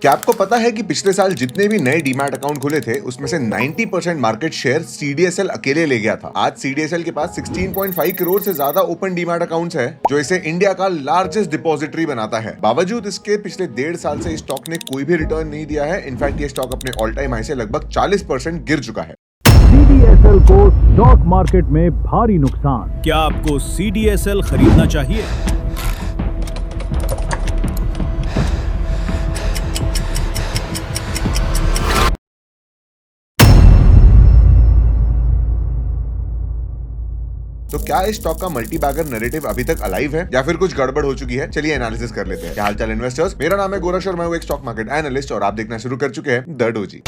क्या आपको पता है कि पिछले साल जितने भी नए डीमैट अकाउंट खुले थे उसमें से 90% मार्केट शेयर सीडीएसएल अकेले ले गया था। आज सीडीएसएल के पास 16.5 करोड़ से ज्यादा ओपन डीमैट अकाउंट्स है, जो इसे इंडिया का लार्जेस्ट डिपॉजिटरी बनाता है। बावजूद इसके पिछले 1.5 साल से इस स्टॉक ने कोई भी रिटर्न नहीं दिया है। इनफैक्ट ये स्टॉक अपने ऑल टाइम हाई से लगभग 40% गिर चुका है। सीडीएसएल को स्टॉक मार्केट में भारी नुकसान। क्या आपको सीडीएसएल खरीदना चाहिए? तो क्या इस स्टॉक का मल्टी बैगर नैरेटिव अभी तक अलाइव है या फिर कुछ गड़बड़ हो चुकी है? चलिए एनालिसिस कर लेते हैं। क्या हालचाल इन्वेस्टर्स, मेरा नाम है गोरख और मैं हूं एक स्टॉक मार्केट एनालिस्ट और आप देखना शुरू कर चुके हैं द डोजी।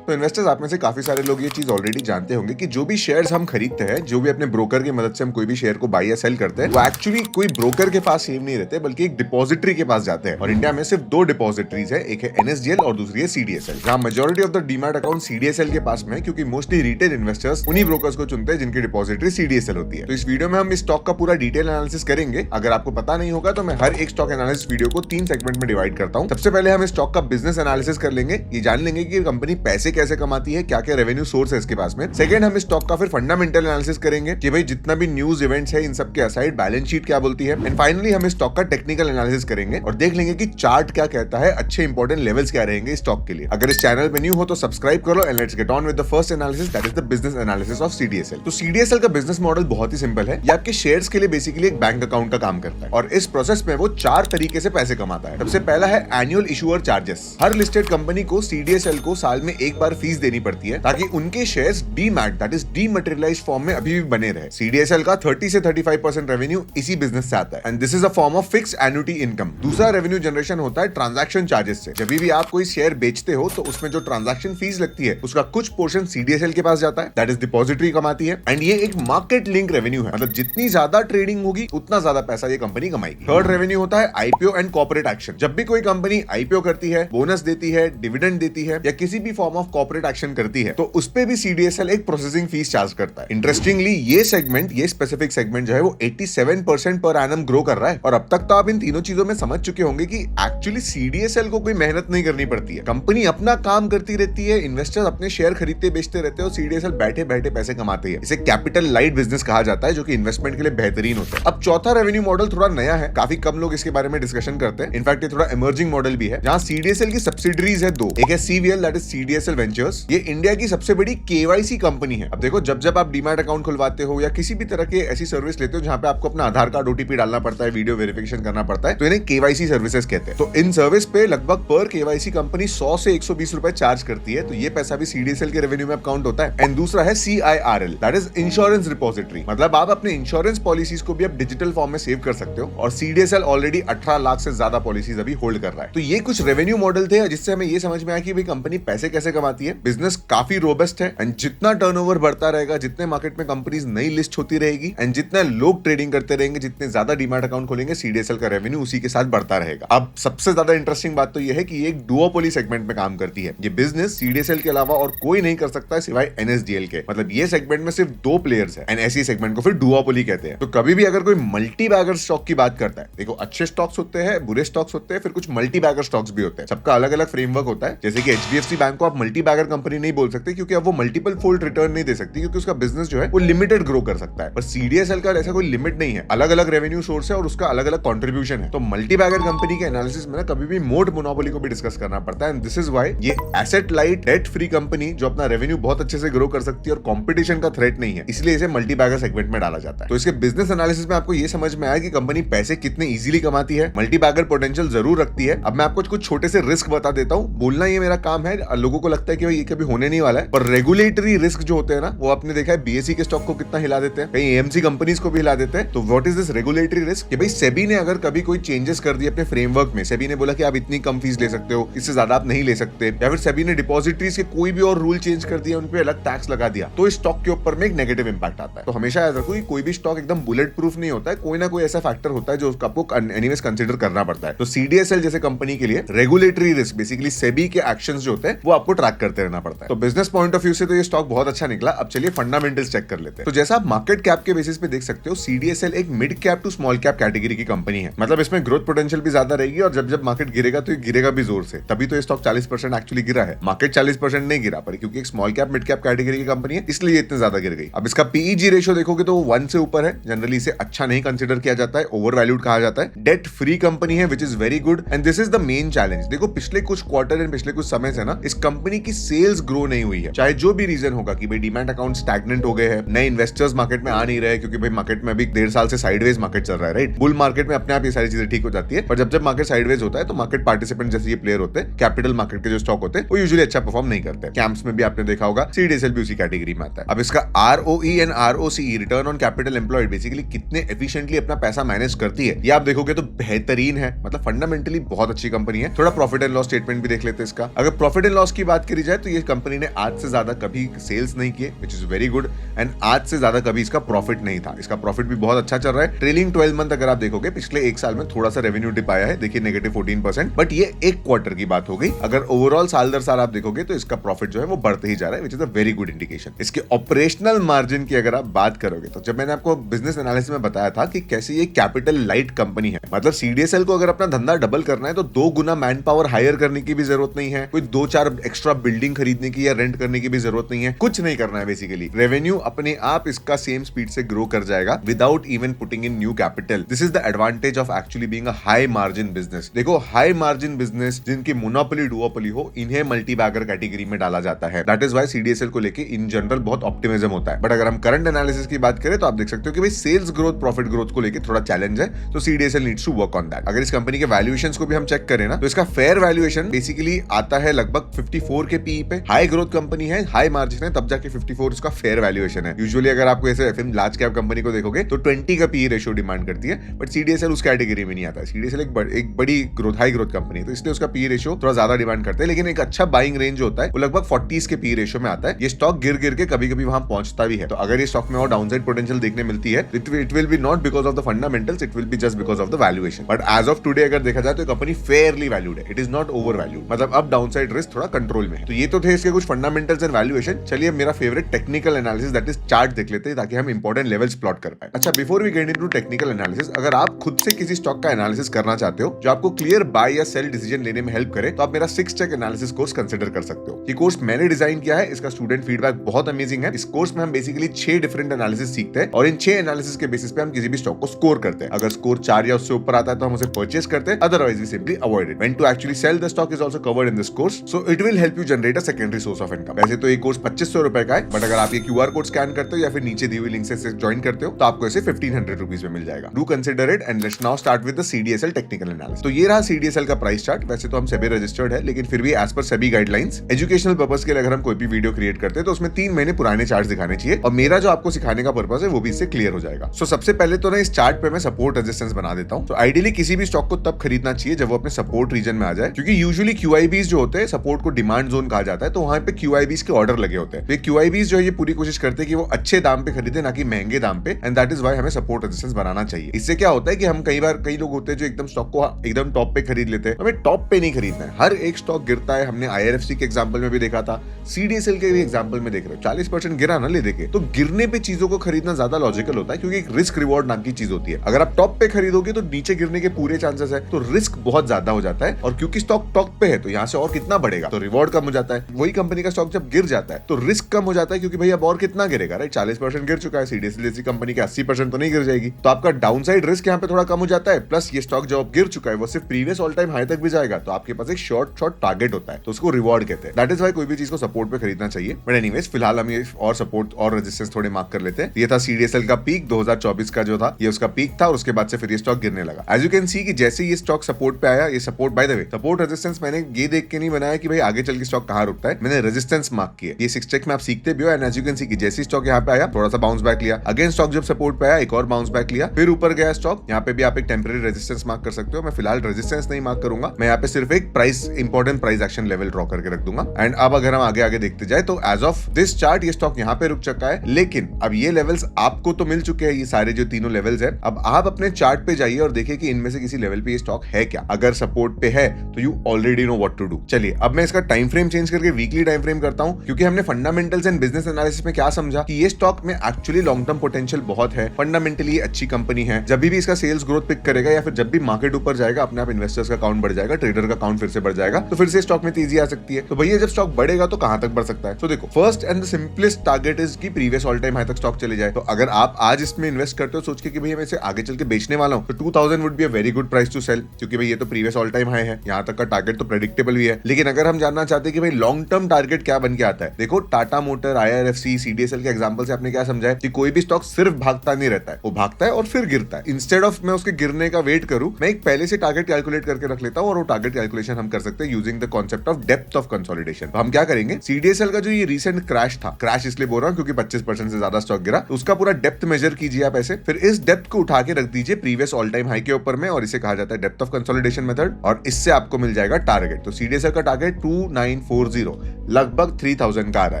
तो इन्वेस्टर्स, आप में से काफी सारे लोग ये चीज ऑलरेडी जानते होंगे कि जो भी शेयर्स हम खरीदते हैं, जो भी अपने ब्रोकर की मदद से हम कोई भी शेयर को बाई या सेल करते हैं, वो एक्चुअली कोई ब्रोकर के पास सेव नहीं रहते बल्कि एक डिपॉजिटरी के पास जाते हैं। और इंडिया में सिर्फ 2 डिपॉजिटरीज है, एक है एनएसडीएल और दूसरी है सीडीएसएल। जहां majority of the demat account CDSL के पास में है, क्योंकि मोस्टली रिटेल इन्वेस्टर्स उन्हीं ब्रोकर्स को चुनते हैं जिनकी डिपॉजिटरी सीडीएसएल होती है। तो इस वीडियो में हम इस स्टॉक का पूरा डिटेल एनालिसिस करेंगे। अगर आपको पता नहीं होगा तो मैं हर एक स्टॉक एनालिसिस वीडियो को 3 सेगमेंट में डिवाइड करता हूं। सबसे पहले हम इस स्टॉक का बिजनेस एनालिसिस कर लेंगे, ये जान लेंगे कि कंपनी पैसे कैसे कमाती है, क्या रेवेन्यू सोर्स है इसके पास में। सेकंड, हम इस स्टॉक का फिर फंडामेंटल एनालिसिस करेंगे कि भाई जितना भी न्यूज इवेंट्स है इन सब के असाइड बैलेंस शीट क्या बोलती है। एंड फाइनली हम इस स्टॉक का टेक्निकल एनालिसिस करेंगे और देख लेंगे कि चार्ट क्या कहता है, अच्छे इंपॉर्टेंट लेवल्स क्या रहेंगे इस स्टॉक के लिए। अगर इस चैनल पे न्यू हो तो सब्सक्राइब कर लो and let's get on with the first analysis, that is the business analysis of CDSL. तो सीडीएसएल का बिजनेस मॉडल बहुत ही सिंपल है। ये आपके शेयर्स के लिए बेसिकली एक बैंक अकाउंट का काम करता है और इस प्रोसेस में वो 4 तरीके से पैसे कमाता है। सबसे पहला है एनुअल इशूअर चार्जेस। हर लिस्टेड कंपनी को सीडीएसएल को साल में एक बार फीस देनी पड़ती है ताकि उनके shares demat, that is dematerialized form में अभी भी बने रहे। सीडीएसएल का 30 से 35% रेवेन्यू इसी बिजनेस से आता है and this is a form of fixed annuity income. दूसरा रेवेन्यू जनरेशन होता है ट्रांजैक्शन चार्जेस से। जब भी आप कोई शेयर बेचते हो तो उसमें जो ट्रांजैक्शन फीस लगती है उसका कुछ पोर्शन सीडीएसएल के पास जाता है, दैट इज डिपॉजिटरी कमाती है। एंड ये एक मार्केट लिंक रेवेन्यू है, मतलब जितनी ज्यादा ट्रेडिंग होगी उतना ज्यादा पैसा ये कंपनी कमाएगी। थर्ड रेवेन्यू होता है आईपीओ एंड कॉर्पोरेट एक्शन। जब भी कोई कंपनी आईपीओ करती है, बोनस देती है, डिविडेंड देती है या किसी भी फॉर्म ऑफ कॉर्पोरेट एक्शन करती है तो उस पे भी सीडीएसएल एक प्रोसेसिंग फीस चार्ज करता है। इंटरेस्टिंगली ये सेगमेंट, ये स्पेसिफिक सेगमेंट जो है वो 87% पर एनम ग्रो कर रहा है। और अब तक तो आप इन तीनों चीजों में समझ चुके होंगे कि एक्चुअली सीडीएसएल को कोई मेहनत नहीं करनी पड़ती है। कंपनी अपना काम करती रहती है, इन्वेस्टर्स अपने शेयर खरीदते बेचते रहते हैं और सीडीएसएल बैठे बैठे पैसे कमाते हैं। इसे कैपिटल लाइट बिजनेस कहा जाता है, जो कि इन्वेस्टमेंट के लिए बेहतरीन होता है। अब चौथा रेवेन्यू मॉडल थोड़ा नया है, काफी कम लोग इसके बारे में डिस्कशन करते हैं। इनफैक्ट ये थोड़ा इमर्जिंग मॉडल भी है, जहां सीडीएसएल की सब्सिडरीज है 2। एक है CVL, that is CDSL ventures. ये इंडिया की सबसे बड़ी केवाईसी कंपनी है। अब देखो, जब आप डीमैट अकाउंट खुलवाते हो या किसी भी तरह के ऐसी सर्विस लेते हो जहां पे आपको अपना आधार कार्ड ओटीपी डालना पड़ता है, वीडियो वेरिफिकेशन करना पड़ता है, तो इन्हें केवाईसी सर्विसेज कहते हैं। तो इन सर्विस पे लगभग पर केवाईसी कंपनी 100 से 120 रुपए चार्ज करती है। तो ये पैसा भी सीडीएसएल के रेवेन्यू में काउंट होता है। एंड दूसरा है सीआईआरएल, दैट इज इंश्योरेंस रिपोजिटरी। मतलब आप अपने इंश्योरेंस पॉलिसीज को भी अब डिजिटल फॉर्म में सेव कर सकते हो और सीडीएसएल ऑलरेडी 18 लाख से ज्यादा पॉलिसीज अभी होल्ड कर रहा है। तो ये कुछ रेवेन्यू मॉडल थे जिससे हमें ये समझ में आया कि भाई कंपनी पैसे कैसे कमाती है। बिजनेस काफी रोबस्ट है एंड जितना टर्नओवर बढ़ता रहेगा, जितने मार्केट में कंपनीज नई लिस्ट होती रहेगी एंड जितने लोग ट्रेडिंग करते रहेंगे, जितने ज्यादा डीमैट अकाउंट खोलेंगे, सीडीएसएल का रेवेन्यू उसी के साथ बढ़ता रहेगा। अब सबसे ज्यादा इंटरेस्टिंग बात तो यह है कि ये एक डुओपोली सेगमेंट में काम करती है। ये बिजनेस सीडीएसएल के अलावा और कोई नहीं कर सकता है सिवाय एनएसडीएल के। मतलब ये सेगमेंट में सिर्फ 2 प्लेयर्स है एंड ऐसी सेगमेंट को फिर डुओपोली कहते हैं। तो कभी भी अगर कोई मल्टी बैगर स्टॉक की बात करता है, देखो अच्छे स्टॉक्स होते हैं, बुरे स्टॉक्स होते हैं, फिर कुछ मल्टी बैगर स्टॉक्स भी होते हैं। सबका अलग अलग फ्रेमवर्क होता है। जैसे कि एचडीएफसी बैंक को आप मल्टी बैगर कंपनी नहीं बोल सकते, क्योंकि अब वो मल्टीपल फोल्ड रिटर्न नहीं दे सकती, क्योंकि उसका बिजनेस जो है वो लिमिटेड ग्रो कर सकता है। पर सीडीएसएल का ऐसा कोई लिमिट नहीं है, अलग अलग रेवेन्यू सोर्स है और उसका अलग अलग कंट्रीब्यूशन है। तो मल्टी बैगर कंपनी के एनालिसिस में ना कभी भी मोड मोनोपोली को भी डिस्कस करना पड़ता है। एंड दिस इज व्हाई ये asset light debt free company जो अपना रेवेन्यू बहुत अच्छे से ग्रो कर सकती है और कंपटीशन का थ्रेट नहीं है, इसलिए इसे मल्टी बैगर सेगमेंट में डाला जाता है। तो इसके बिजनेस एनालिसिस में आपको ये समझ में आया कि कंपनी पैसे कितने इजीली कमाती है, मल्टी बैगर पोटेंशियल जरूर रखती है। अब मैं आपको कुछ छोटे से रिस्क बता देता हूँ। बोलना ये मेरा काम है, लोगों को लगता है कि ये कभी होने नहीं वाला है, पर रेगुलेटरी रिस्क जो होते हैं ना, वो आपने देखा है बीएसई के स्टॉक को कितना हिला देते हैं, कहीं एएमसी कंपनीज को भी हिला देते हैं। तो what is this regulatory risk? कि भाई सेबी ने अगर कभी कोई चेंजेस कर दिए अपने फ्रेमवर्क में, सेबी ने बोला कि आप इतनी कम फीस ले सकते हो, इससे ज्यादा आप नहीं ले सकते, या फिर सेबी ने डिपॉजिटरीज के कोई भी और रूल चेंज कर दिया, उन पे अलग टैक्स लगा दिया, तो इस स्टॉक के ऊपर में एक नेगेटिव इंपैक्ट आता है। तो हमेशा याद रखो कि कोई भी स्टॉक एकदम बुलेट प्रूफ नहीं होता है, कोई ना कोई ऐसा फैक्टर होता है जो आपको एनीवेज कंसीडर करना पड़ता है। तो सीडीएसएल जैसे कंपनी के लिए रेगुलेटरी रिस्क, बेसिकली सेबी के एक्शंस जो होते हैं वो आपको ट्रैक करते रहना पड़ता है। तो बिजनेस पॉइंट ऑफ व्यू से तो ये स्टॉक बहुत अच्छा निकला। अब चलिए फंडामेंटल्स चेक कर लेते हैं। तो जैसा आप मार्केट कैप के बेसिस पे देख सकते हो, CDSL एक mid cap to small cap category की कंपनी है। मतलब इसमें ग्रोथ पोटेंशियल भी ज्यादा रहेगी और जब जब मार्केट गिरेगा तो ये गिरेगा भी जोर से, तभी तो ये स्टॉक 40% एक्चुअली गिरा है। मार्केट 40% नहीं गिरा पर क्योंकि एक small cap mid cap category की कंपनी है इसलिए इतने ज्यादा गिर गई। अब इसका PEG रेशियो देखोगे तो 1 से ऊपर है। जनरली इसे अच्छा नहीं कंसीडर किया जाता है, ओवर वैल्यूड कहा जाता है। डेट फ्री कंपनी है which is very good and this is the main challenge. देखो पिछले कुछ क्वार्टर एंड पिछले कुछ समय से ना इस कंपनी की सेल्स ग्रो नहीं हुई है। चाहे जो भी रीजन होगा कि भाई डीमैट अकाउंट स्टैग्नेंट हो गए हैं, नए इन्वेस्टर्स मार्केट में आ नहीं रहे क्योंकि भाई मार्केट में अभी 1.5 साल से साइडवेज मार्केट चल रहा है, राइट। बुल मार्केट में अपने आप ये सारी चीजें ठीक हो जाती है, पर जब जब मार्केट साइडवेज होता है तो मार्केट पार्टिसिपेंट जैसे ये प्लेयर होते हैं, कैपिटल मार्केट के जो स्टॉक होते हैं वो यूजुअली अच्छा परफॉर्म नहीं करते। कैंप्स में भी आपने देखा होगा, CDSL भी उसी कैटेगरी में आता है। अब इसका ROE and ROCE, return on capital employed, basically कितने एफिशिएंटली अपना पैसा मैनेज करती है, ये आप देखोगे तो बेहतरीन है। मतलब फंडामेंटली बहुत अच्छी कंपनी है। थोड़ा प्रॉफिट एंड लॉस स्टेटमेंट भी देख लेते हैं इसका। अगर प्रॉफिट एंड लॉस की बात करी जाए तो ये कंपनी ने आज से ज्यादा कभी सेल्स नहीं किए, which is very good, and आज से ज्यादा कभी इसका प्रॉफिट नहीं था। इसका प्रॉफिट भी बहुत अच्छा चल रहा है। ट्रेलिंग 12 मंथ अगर आप देखोगे, पिछले एक साल में थोड़ा सा रेवेन्यू डिप आया है, देखिए -14%, बट ये एक क्वार्टर की बात हो गई। अगर ओवरऑल साल दर साल आप देखोगे तो इसका प्रॉफिट जो है वो बढ़ते ही जा रहा है, which is a very good indication. इसके ऑपरेशनल मार्जिन की अगर आप बात करोगे तो जब मैंने आपको बिजनेस एनालिसिस में बताया था कि कैसे ये कैपिटल लाइट कंपनी है, मतलब CDSL को अगर अपना धंधा डबल करना है तो 2 गुना मैन पावर हायर करने की भी जरूरत नहीं है, कोई 2-4 एक्स्ट्रा बिल्डिंग खरीदने की या रेंट करने की भी जरूरत नहीं है, कुछ नहीं करना है। बेसिकली रेवेन्यू अपने आप इसका सेम स्पीड से ग्रो कर जाएगा without even putting in new capital. This is the advantage of actually being a high margin business. देखो हाई मार्जिन बिजनेस जिनकी मोनोपोली डुओपोली हो, इन्हें मल्टी बैगर कैटेगरी में डाला जाता है। दैट इज व्हाई CDSL को लेके इन जनरल बहुत ऑप्टिमिज्म होता है। बट अगर हम करंट एनालिसिस की बात करें तो आप देख सकते हो कि भाई सेल्स ग्रोथ प्रॉफिट ग्रोथ को लेके थोड़ा चैलेंज है, तो CDSL needs to work on that. अगर इस कंपनी के वैल्यूएशंस को भी हम चेक करें ना तो इसका फेयर वैल्यूएशन बेसिकली आता है लगभग 54 के PE पे। हाई ग्रोथ कंपनी है, हाई मार्जिन है, तब जाके 54 इसका फेयर वैल्यूएशन है। यूजुअली अगर आपको ऐसे लार्ज कैप कंपनी को देखोगे तो 20 का PE रेशियो डिमांड करती है, बट CDSL उस कैटेगरी में नहीं आता है। CDSL एक बड़ी ग्रोथ हाई ग्रोथ कंपनी है, तो इसलिए उसका PE रेशियो थोड़ा ज्यादा डिमांड करते हैं, लेकिन एक अच्छा बाइंग रेंज होता है वो लगभग 40 के PE रेशियो में आता है। ये स्टॉक गिर गिर के कभी कभी वहां पहुंचता भी है, तो अगर ये स्टॉक में और डाउनसाइड पोटेंशियल देखने मिलती है, it will be not because of the fundamentals, it will be just because of the valuation. But as of today अगर देखा जाए तो कंपनी फेयरली वैल्यूड है, it is not over valued, मतलब अब डाउनसाइड रिस्क थोड़ा कंट्रोल में है। तो ये तो थे इसके कुछ फंडामेंटल्स एंड वैल्यूएशन। चलिए मेरा favourite technical analysis that is chart देख लेते हैं ताकि हम इंपॉर्टेंट लेवल्स प्लॉट कर पाए। अच्छा, before we get into technical analysis, अगर आप खुद से किसी स्टॉक का एनालिसिस करना चाहते हो जो आपको क्लियर बाय या सेल डिसीजन लेने में हेल्प करे, तो आप मेरा 6 स्टेप एनालिसिस कोर्स कंसीडर कर सकते हो। ये कोर्स मैंने डिजाइन किया है, इसका स्टूडेंट फीडबैक बहुत अमेजिंग है। इस कोर्स में हम बेसिकली 6 डिफरेंट एनालिसिस सीखते हैं और इन 6 एनालिसिस के बेसिस पे हम किसी भी स्टॉक को स्कोर करते हैं। अगर स्कोर 4 या उससे ऊपर आता है तो हम उसे परचेस करते हैं, otherwise we simply avoid it. When to actually sell the stock is also covered in this course, so it will help you generate a secondary source of income. वैसे तो ये कोर्स 2500 रुपए का है, बट अगर आप ये QR कोड स्कैन करते हो या फिर नीचे दी हुई लिंक से ज्वाइन करते हो तो आपको इसे 1500 रुपीज में मिल जाएगा। Do consider it and let's now start with the CDSL technical analysis. तो ये रहा CDSL का प्राइस चार्ट। वैसे तो हम सेबी रजिस्टर्ड है, लेकिन फिर भी as per SEBI guidelines educational purpose के लिए अगर हम कोई भी वीडियो क्रिएट करते हैं तो उसमें 3 महीने पुराने चार्ट्स दिखाने चाहिए, और मेरा जो आपको सिखाने का पर्पस है वो भी इससे क्लियर हो जाएगा। सो सबसे पहले तो ना इस चार्ट पे मैं सपोर्ट रेजिस्टेंस बना देता हूं। तो आइडियली किसी भी स्टॉक को तब खरीदना चाहिए जब वो अपने सपोर्ट रीजन में आ जाए, क्योंकि यूजुअली QIBs जो होते हैं, सपोर्ट को डिमांड जोन कहा जाता है, तो वहां पे QIBs के ऑर्डर लगे होते हैं। तो QIBs जो है ये पूरी कोशिश करते हैं कि वो अच्छे दाम पे खरीदे, ना कि महंगे दाम पे, एंड दैट इज व्हाई हमें सपोर्ट रेजिस्टेंस बनाना चाहिए। इससे क्या होता है कि हम कई लोग होते हैं जो एकदम स्टॉक को एकदम टॉप पे खरीद लेते हैं। हमें टॉप पे नहीं खरीदना है, हर एक स्टॉक गिरता है। हमने IRFC के एग्जांपल में भी देखा था, CDSL के भी एग्जांपल में देख रहे हो, 40% गिरा ना ले देके। तो गिरने पे चीजों को खरीदना ज्यादा लॉजिकल होता है, क्योंकि एक रिस्क रिवॉर्ड नाम की चीज होती है। अगर आप टॉप पे खरीदोगे तो नीचे गिरने के पूरे चांसेस है, तो रिस्क बहुत ज्यादा हो जाता है। और क्योंकि स्टॉक टॉप पे है तो यहाँ से और कितना बढ़ेगा, तो रिवॉर्ड कम हो जाता है। वही कंपनी का स्टॉक जब गिर जाता है तो रिस्क कम हो जाता है, क्योंकि भाई अब और कितना गिरेगा, राइट। 40% गिर चुका है, CDSL जैसी कंपनी के 80% तो नहीं गिर जाएगी, तो आपका डाउनसाइड रिस्क यहाँ पे थोड़ा कम हो जाता है। प्लस ये स्टॉक जब गिर चुका है वो सिर्फ प्रीवियस ऑल टाइम हाई तक भी जाएगा, तो आपके पास एक शॉर्ट टारगेट होता है, तो उसको रिवॉर्ड कहते हैं। दैट इज व्हाई कोई भी चीज को सपोर्ट पे खरीदना चाहिए। बट एनीवेज फिलहाल हम ये और सपोर्ट और रेजिस्टेंस थोड़े मार्क कर लेते हैं। ये था CDSL का पीक 2024 का जो था, ये उसका पीक था, और उसके बाद से फिर ये स्टॉक गिरने लगा। एज यू कैन सी कि जैसे ये स्टॉक सपोर्ट पे आया, ये support by the way support resistance मैंने ये देख के नहीं बनाया कि भाई आगे चल के स्टॉक कहां रुकता है, मैंने रेजिस्टेंस मार्क किया। ये 6 टेक में आप सीखते भी हो। And as you can see कि जैसे स्टॉक यहाँ पे आया थोड़ा सा बाउंस बैक लिया, अगेन स्टॉक जब सपोर्ट पे आया एक और बाउंस बैक लिया, फिर ऊपर गया स्टॉक। यहाँ पे भी आप एक टेम्परेरी रेजिस्टेंस मार्क कर सकते हो। मैं फिलहाल रेजिस्टेंस नहीं मार्क करूंगा, मैं यहाँ पे सिर्फ एक important price action level draw करके रख दूंगा। एंड अब अगर हम आगे देखते जाए तो एज ऑफ दिस चार्ट ये स्टॉक यहाँ पे रुक चुका है, लेकिन अब ये लेवल्स आपको तो मिल चुके हैं, ये सारे जो तीनों लेवल्स हैं। अब आप अपने चार्ट पे जाइए और देखिए कि इनमें से किसी लेवल पे ये स्टॉक है क्या। अगर सपोर्ट पे है तो you already know what to do. चलिए अब मैं इसका टाइम फ्रेम फ्रेम चेंज करके वीकली टाइम फ्रेम करता हूं, क्योंकि हमने फंडामेंटल्स एंड बिजनेस एनालिसिस में क्या समझा कि ये स्टॉक में एक्चुअली लॉन्ग टर्म पोटेंशियल बहुत है, फंडामेंटली अच्छी कंपनी है। जब भी इसका सेल्स ग्रोथ पिक करेगा या फिर जब भी मार्केट ऊपर जाएगा, अपने आप इन्वेस्टर्स का अकाउंट बढ़ जाएगा, ट्रेडर का अकाउंट फिर से बढ़ जाएगा, तो फिर से स्टॉक में तेजी आ सकती है। तो भैया जब स्टॉक बढ़ेगा तो कहां तक बढ़ सकता है? तो देखो, first and the simplest target is कि प्रीवियस ऑल टाइम हाई तक स्टॉक चले जाए। तो अगर आप आज इसमें इन्वेस्ट करते हो सोच के कि भैया मैं इसे आगे चल के बेचने वाला हूं, तो 2000 would be a very good price to sell, क्योंकि भाई ये तो प्रीवियस ऑल टाइम हाई है, यहां तक का टारगेट तो प्रेडिक्टेबल भी है। लेकिन अगर हम जानना चाहते हैं कि भाई लॉन्ग टर्म टारगेट क्या बन के आता है, देखो टाटा मोटर, IRFC, CDSL के एग्जांपल से आपने क्या समझा है कि कोई भी स्टॉक सिर्फ भागता नहीं रहता है, वो भागता है और फिर गिरता है। इंस्टेड ऑफ मैं उसके गिरने का वेट करूं, मैं एक पहले से टारगेट कैलकुलेट करके रख लेता हूं, और वो टारगेट कैलकुलेशन हम कर सकते हैं using the concept of depth of consolidation. तो हम क्या करेंगे, CDSL का जो ये रिसेंट क्रैश था, क्रैश इसलिए बोल रहा हूं क्योंकि 25% से ज्यादा स्टॉक गिरा, तो उसका पूरा डेप्थ मेजर कीजिए आप ऐसे, फिर इस डेप्थ को उठा के रख दीजिए प्रीवियस ऑल टाइम हाई के ऊपर में, और इसे कहा जाता है डेप्थ ऑफ कंसोलिडेशन मेथड, और इससे आपको मिल जाएगा टारगेट। तो CDSL का टारगेट 2940 लगभग 3000 का आ रहा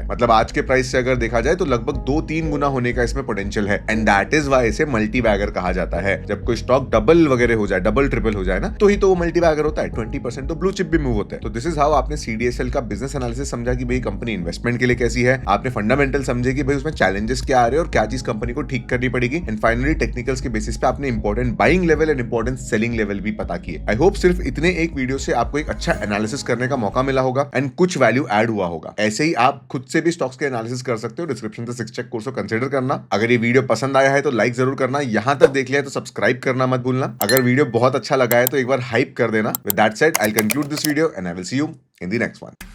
है, मतलब आज के प्राइस से अगर देखा जाए तो लगभग 2-3 गुना होने का इसमें पोटेंशियल है। एंड दैट इज व्हाई इसे मल्टी बैगर कहा जाता है। जब कोई स्टॉक डबल वगैरह हो जाए, डबल ट्रिपल हो जाए ना, तो ही तो वो मल्टी बैगर होता है। 20% तो ब्लू चिप भी मूव होता है। तो दिस इज हाउ आपने CDSL का बिजनेस एनालिसिस समझा कि भाई कंपनी इन्वेस्टमेंट के लिए कैसी है, आपने फंडामेंटल समझे कि भाई उसमें चैलेंजेस क्या आ रहे हैं और क्या चीज कंपनी को ठीक करनी पड़ेगी, एंड फाइनली टेक्निकल्स के बेसिस पे आपने important buying level and important selling level भी पता किए। आई होप सिर्फ इतने एक वीडियो से आपको एक अच्छा एनालिसिस करने का मौका मिला होगा एंड कुछ वैल्यू ऐड हुआ होगा। ऐसे ही आप खुद से भी स्टॉक्स के एनालिसिस कर सकते हो। डिस्क्रिप्शन से 6 चेक कोर्स को कंसीडर करना। अगर ये वीडियो पसंद आया है तो लाइक जरूर करना, यहां तक देख लिया है तो सब्सक्राइब करना मत भूलना। अगर वीडियो बहुत अच्छा लगा है तो एक बार हाइप कर देना। With that said, I will conclude this video and I will see you in the next one.